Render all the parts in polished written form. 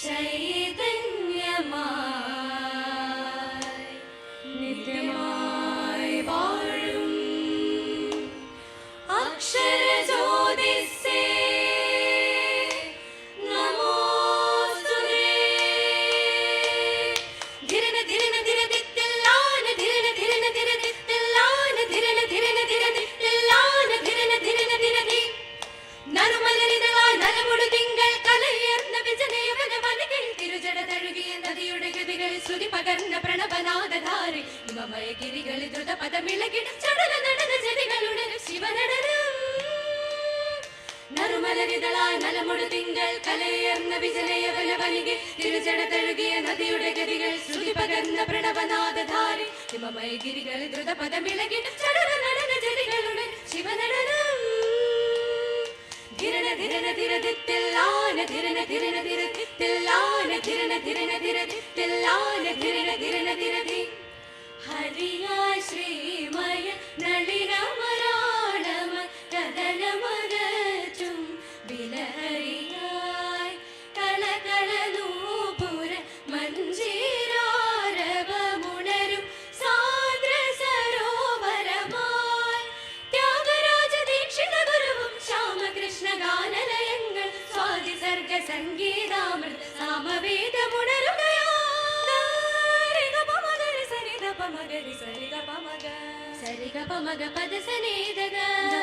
ചൈതന്യമായി നിത്യമായി വാഴും അക്ഷരജ്യോതിസ്സേ പ്രണവനാദധാരി ഹിമമയഗിരികളിൽ ദ്രുതപദമിളകിടും ചടല നടന ജനികളുടെ ശിവനടനം നറുമലരിതളായി നലമുടു തിങ്കൾ കലയർന്ന വിജനയവനവനികെ തിരുജട തഴുകിയ നദിയുടെ ഗതികൾ ശ്രുതി പകർന്ന പ്രണവനാദധാരി ഹിമമയഗിരികളിൽ ദ്രുതപദമിളകിടും ചടല നടന ജനികളുടെ ശിവനടനം ധിരണ ധിരണ ധിരതിത്തില്ലാന ധിരണ ധിരണ ധിരതിത്തില്ലാന ധിരണ ധിരണ ധിരതിത്തില്ലാന ധിരണ ധിരണ ധിരതി ഹരിയായ ശ്രീമയ നളിനമരാളമ കദനമകറ്റും വിലഹരിയായി കളകളനൂപുര മഞ്ജീരാരവമുണരും സാന്ദ്ര സരോവരമായി ത്യാഗരാജ ദീക്ഷിത ഗുരുവും ശ്യാമകൃഷ്ണ ഗാനലയങ്ങൾ സ്വാതി സർഗ സംഗീതാമൃത സാമവേദമുണരുകയാ സരിഗ പമഗ പദ സനിദഗ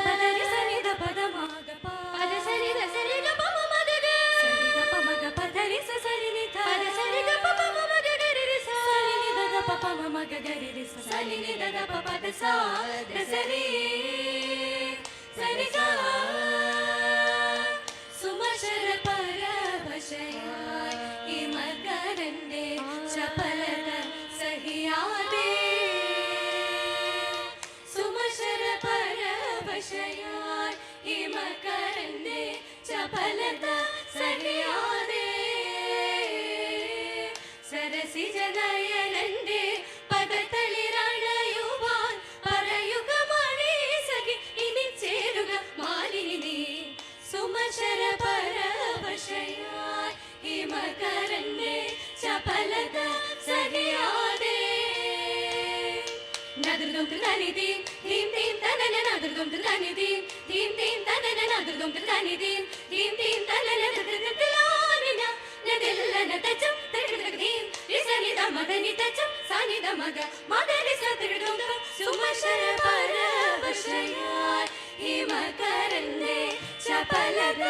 പദരി സനിദ പദമാഗ പദ സനിദ സരിഗ പമമഗ സരിഗ പമഗ പദരി സരിനിധ പദ സരിഗ പമമഗ ഗരിരി സരിനിധ പമമഗ ഗരിരി സരിനിധ പദ സാദ സരി സരിഗ സുമശര പരവശയായി ഹിമകരന്റെ ചപലത സഹിയാദേ സുമശര പരവശയായി ഹിമകരന്റെ ചപലത സഹിയാദേ സരസിജ നയനന്റെ പദതളിരണയുവാൻ പറയുക മണി സഖി ഇനി ചേരുക മാലിനി സുമശര പരവശയായി ഹിമകരന്റെ ചപലത സഹിയാദേ നദൃദം ത്രിദാനിതി ധീം ധീം തനന നദൃദം ത്രിദാനിതി ധീം ധീം തനന നദൃദം ത്രിദാനിതി ധീം ധീം തനന നദൃദത്തിലാനിന നദില്ലന തചം തൃദൃദീം രിസനിദ മദനി തചം സാനിദ മഗ മദനി സതൃദം സുമശര പരവശയായി ഹിമകരന്റെ ചപലത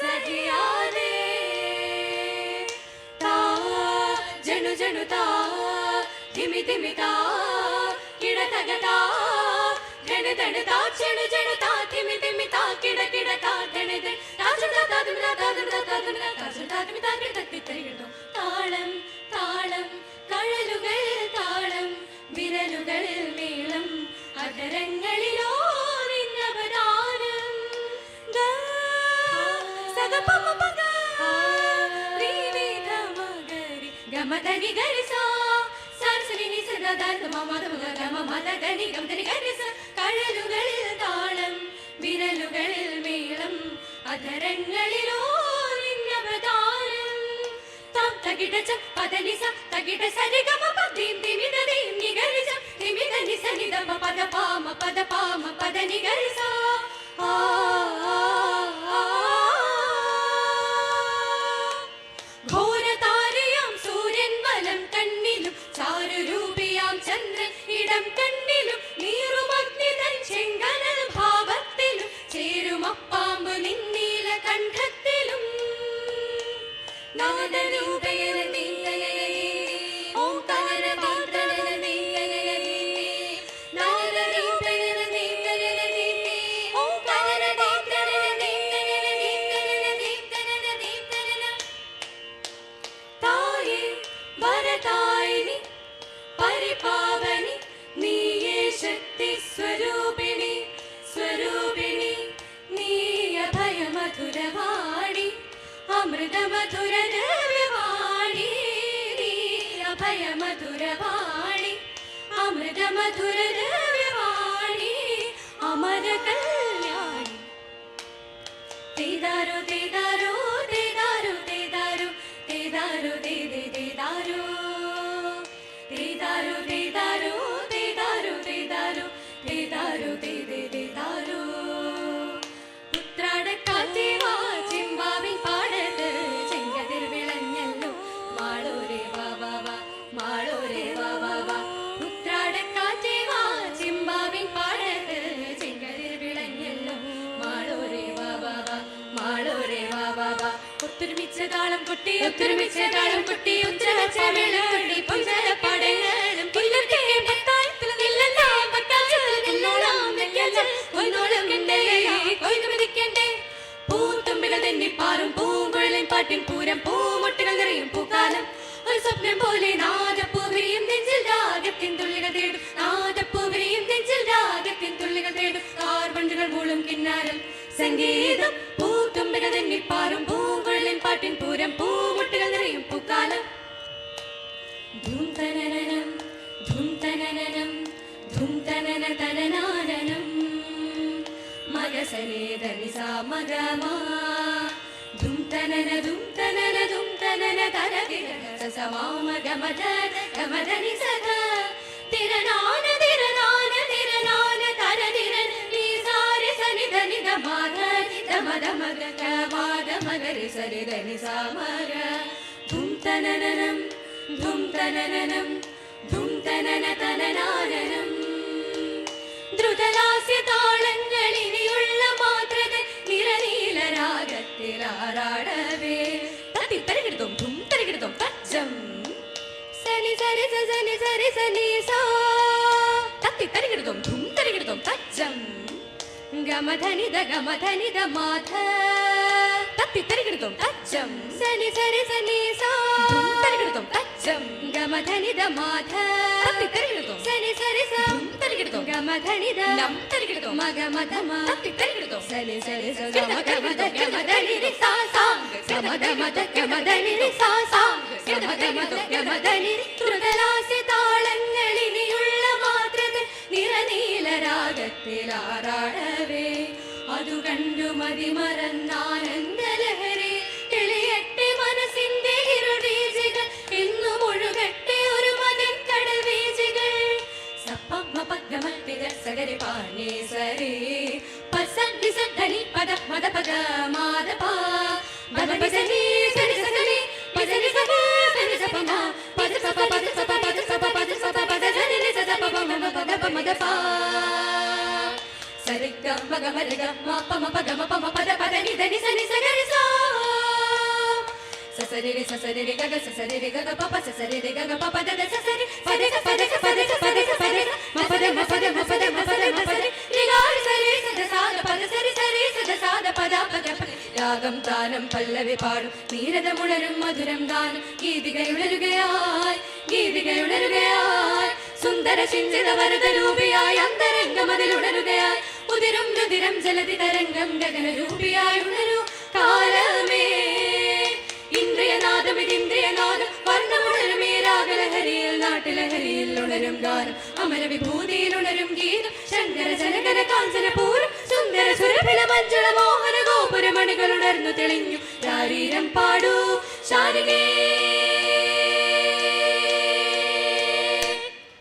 സഹിയാദേ ता जनु जनु ता धिमि धिमि ता किड तग ता धन धन ता जनु जनु ता धिमि धिमि ता किड किड ता धन धन ता जनु ता धिमि ता धिमि ता धिमि ता जनु ता धिमि ता किड तत्ति तरिगिडो താളം താളം കഴലുകൾ താളം വിരലുകളിൽ മേളം അധരങ്ങളിലോ നിന്നവദാനം സഗപമപഗ ഗമദനി ഗരിസ സരസനി സദദാന്ത മമദമഗ ഗമമദനി ഗമദനി ഗരിസ കഴലുകളിൽ താളം വിരലുകളിൽ മേളം അധരങ്ങളിലോ നിന്നവദാനം തം തകിടച പദനിസ തകിട സരിഗമ പദീം തിമിദദീം നിഗരിസ തിമിദനി സനിദമ പദപാമ പദനി ഗരിസ ആ ചാരുരൂപിയാം ചന്ദ്രൻ ഇടം കണ്ണിലും നീറുമഗ്നിതൻ ചെങ്കനൽ ഭാവത്തിലും ചേരുമപ്പാമ്പ് നിന്നീല കണ്ഠത്തിലും നാദരൂപയന ഓംകാര പരിപാവനി നീയേ ശക്തി സ്വരൂപിണി സ്വരൂപിണി നീ അഭയ മധുരവാണി അമൃത മധുര ദ്രവ്യവാണി നീ അഭയ മധുരവാണി അമൃത മധുര ദ്രവ്യവാണി അമര കല്യാണി തേദാരോ തേദാരോ തേദാരോ തേദാരോ തേദാരോ ഒത്തൊരുമിച്ച് താളം കൊട്ടി ഉച്ചവച്ച വെളുത്തുള്ളി പുഞ്ചര പടങ്ങളും പൂത്തുമ്പികൾ തെന്നിപ്പാറും പൂങ്കുഴലിൻ പാട്ടിൻ പൂരം പൂമുട്ടുകൾ നിറയും പൂക്കാലം ഒരു സ്വപ്നം പോലെ നാദപ്പൂവിരിയും നെഞ്ചിൽ രാഗത്തിൻ തുള്ളികൾ തേടും നാദപ്പൂവിരിയും നെഞ്ചിൽ രാഗത്തിൻ തുള്ളികൾ തേടും കാർവണ്ടുകൾ മൂളും കിന്നാരം സംഗീതം പൂത്തുമ്പികൾ തെന്നിപ്പാറും പൂങ്കുഴലിൻ പാട്ടിൻ പൂരം പൂമുട്ടുകൾ നിറയും പൂക്കാലം ധൂം തനനനം ധൂം തനനനം ധൂം തനന തനനാനനം മഗസനെ ധനിസ മഗമാ ധൂം തനന ധൂം തനന ധൂം തനന തനതിര സസമാമ ഗമധ ഗമധനി സധ തിരനാന തിരനാന തിരനാന തരതിരൻ നീസാരി സനി ധനി ദമാധ ദമദ മഗ ഗമാദ മഗരി സരി ധനി സാമഗ ധൂം തനനനം ധൂം തനനനം ധൂം തനന തനനാനനം ദ്രുതലാസ്യ താളങ്ങളിനിയുള്ള മാത്രത നിറനീല രാഗത്തിലാറാടവേ തത്തി തരകിടും ധും തരകിടും തജ്ജം സനി സരി സനി സരി സനി സാ തത്തി തരകിടും ധും തരകിടും തജ്ജം ഗമധനി ദ മാധ തത്തി തരകിടും തജ്ജം സനി സരി സനി സാ ധും തരകിടും തജ്ജം ഗമധനി ദ മാധ തത്തി തരകിടും സനി സരി സാ ധും തരകിടും ഗമധനി ദ നം തരകിടും മഗ മധ മ തത്തി തരകിടും സനി സരി സ ഗമധ ഗമധനി രി സാ സാ ഗമധ മധ ഗമധനി രി സാ സാ ഗമധ മധ ഗമധനി ദ്രുതലാസ്യ താളങ്ങളിനിയുള്ള മാത്രത നിറനീല രാഗത്തിലാറാടവേ അതു കണ്ടു മതിമറന്നാനന്ദലഹരി തെളിയട്ടെ മനസ്സിന്റെ ഇരുൾവീജികൾ എന്നു മുഴുകട്ടെ ഒരു മതൻ കടൽ വീജികൾ സപ്പമ്മ പദ്മമത്തിര സഗരി പാനേ സരി പസന്നി സദ്ധനി പദ മദ പദ മാദ പാ ബദ ബസനി സരി സരി പദനി സപ സരി സപമ പദ സപ പദ സപ പദ സപ പദ സപ പദ ധനി നി സദ പപ മദ പദ മദ പാ സരി ഗമ ഗമ രി ഗമ പമ പ ഗമ പമ പദ പദ നി ധനി സനി സഗരി സാ സസരി രി ഗഗ സസരി രി ഗഗ പപ സസരി രി ഗഗ പപ ദ സസരി പദ ഗ പദ ഗ പദ ഗ പദ ഗ പദ ഗ മ പദ മ പദ മ പദ മ പദ മ പദ രി ഗാരി സരി സദ സാദ പദ സരി സരി സദ സാദ പദ പദ രാഗം താനം പല്ലവി പാടും നീരതമുണരും മധുരം ഗാനം ഗീതികയുണരുകയായി സുന്ദര ചിന്തിത വരദ രൂപിയായി അന്തരംഗമതിലുണരുകയായി ഉതിരും രുതിരം ജലതി തരംഗം ഗഗനരൂപിയായി ഉണരൂ കാലമേ ഇന്ദ്രിയനാദം ഇതിന്ദ്രിയനാദം വർണ്ണമുണരുമേ രാഗലഹരിയിൽ നാട്ടിലഹരിയിൽ ഉണരും ഗാനം അമര വിഭൂതിയിൽ ഉണരും ഗീതം ശങ്കര ജനകന കാഞ്ചന പൂരം സുന്ദര സുരഭില മഞ്ജുള മോഹന ഗോപുരമണികൾ ഉണർന്നു തെളിഞ്ഞു ശാരീരം പാടൂ ശാരികേ